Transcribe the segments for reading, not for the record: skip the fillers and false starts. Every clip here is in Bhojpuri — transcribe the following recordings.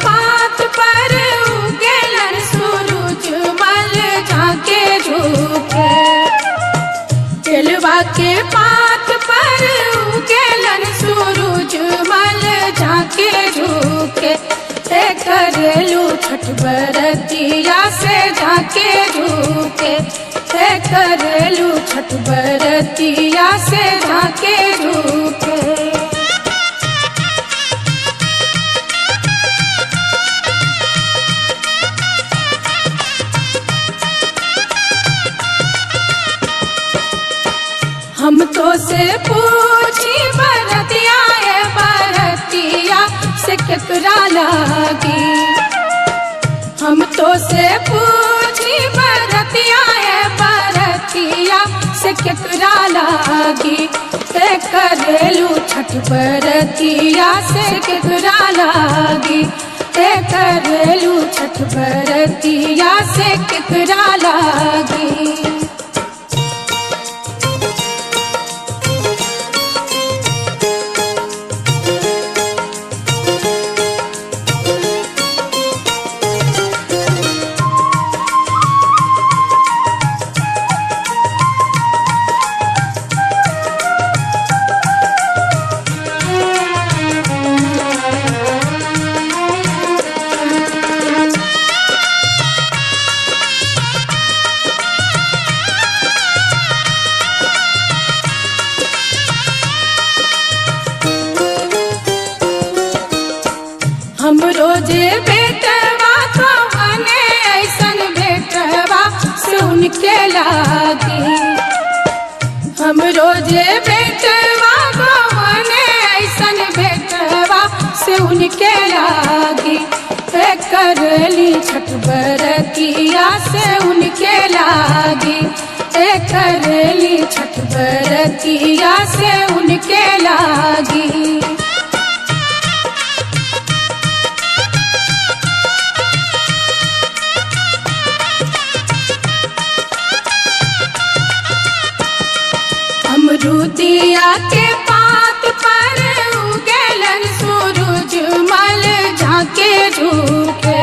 पात पर उगेलन सूरज मल झाके झुके। केलवा के पात पर उगेलन सूरज मल झाके झुके। करेलू छठ बरतिया से झाके झुके। करेलू छठ बरतिया से झाके झुके। हम तो से पूछी बरतिया बरतिया से केकरा लागी। हम तो से पूछी बरतिया बरतिया से केकरा लागी। करेलू छठ बरतिया से केकरा लागी। करेलू छठ बरतिया से केकरा लागी। हम रोजे बेटवा कवने ऐसन बेटवा सुन के लागी। हम रोजे बेटवा कवने ऐसन बेटवा सुन के लागी। करली छठ बरतिया से उनके लागी। करली छठ बरतिया से उनके लागी। अमरूदिया के पात पर उगेलन सूरज मल झाके झुके।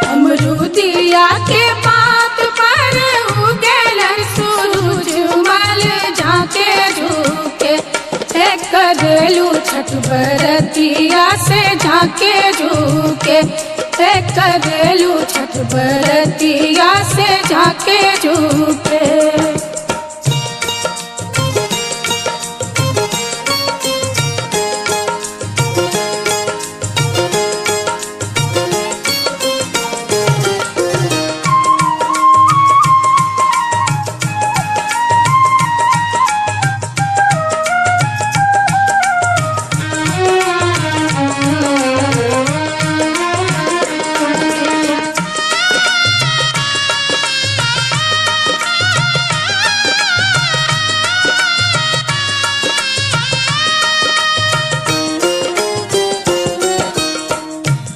अमरूदिया के पात पर उगेलन सूरज मल झाके झुके। करेलू छठ बरतिया से झाके झुके। करेलू छठ बरतिया से झाके झुके।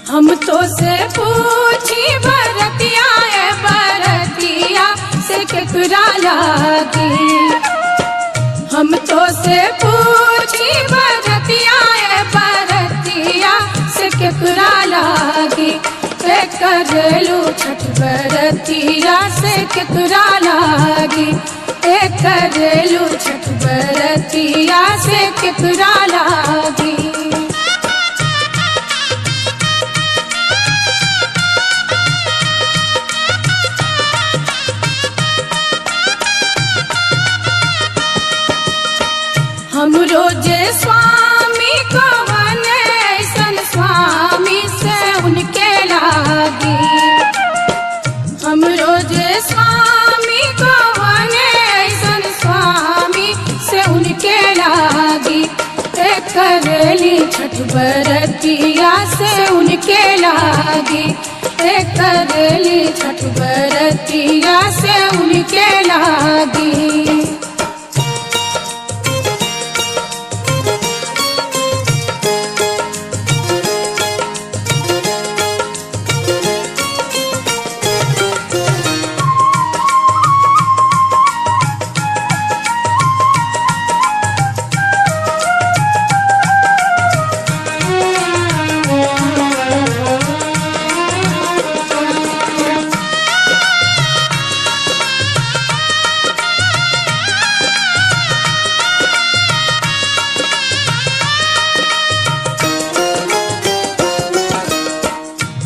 हम तो से पूछी बरतिया बरतिया से केकरा लागी। हम तो से पूछी बरतिया बरतिया से केकरा लागी। करेलू छठ बरतिया से केकरा लागी। करेलू छठ बरतिया से केकरा लागी। हम रोजे स्वामी कवने ऐसन स्वामी से उनके लागी। हम रोजे स्वामी कवने ऐसन स्वामी से उनके लागी। करेली छठ बरतिया से उनके लागी। करेली छठ बरतिया से उनके लागी।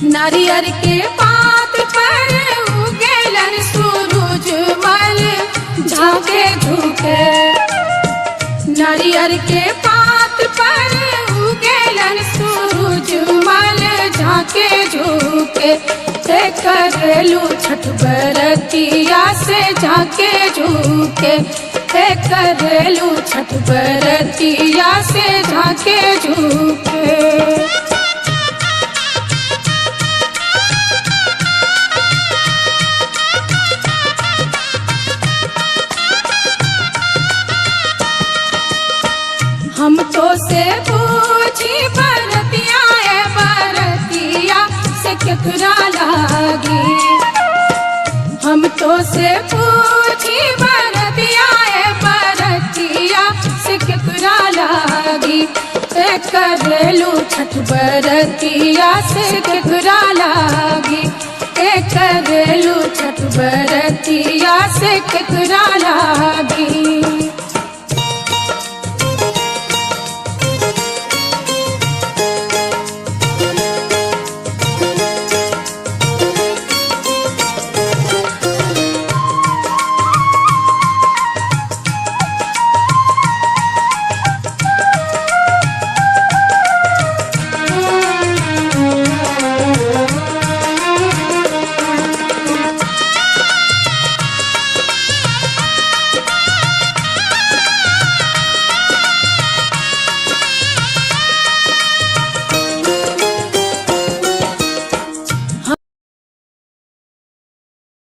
नारियर के पात पर उगेलन सूरज मल झाके झुके। नारियर के पात पर उगेलन सूरज मल झाके झुके। करेलू छठ बरतिया से झाके झुके। करेलू छठ बरतिया से झाके झुके। हम तो से पूछी बरतिया ए बरतिया से केकरा लागी। हम तो से पूछी बरतिया ए बरतिया से केकरा लागी। करेलू छठ बरतिया से केकरा लागी। करेलू छठ बरतिया से केकरा लागी।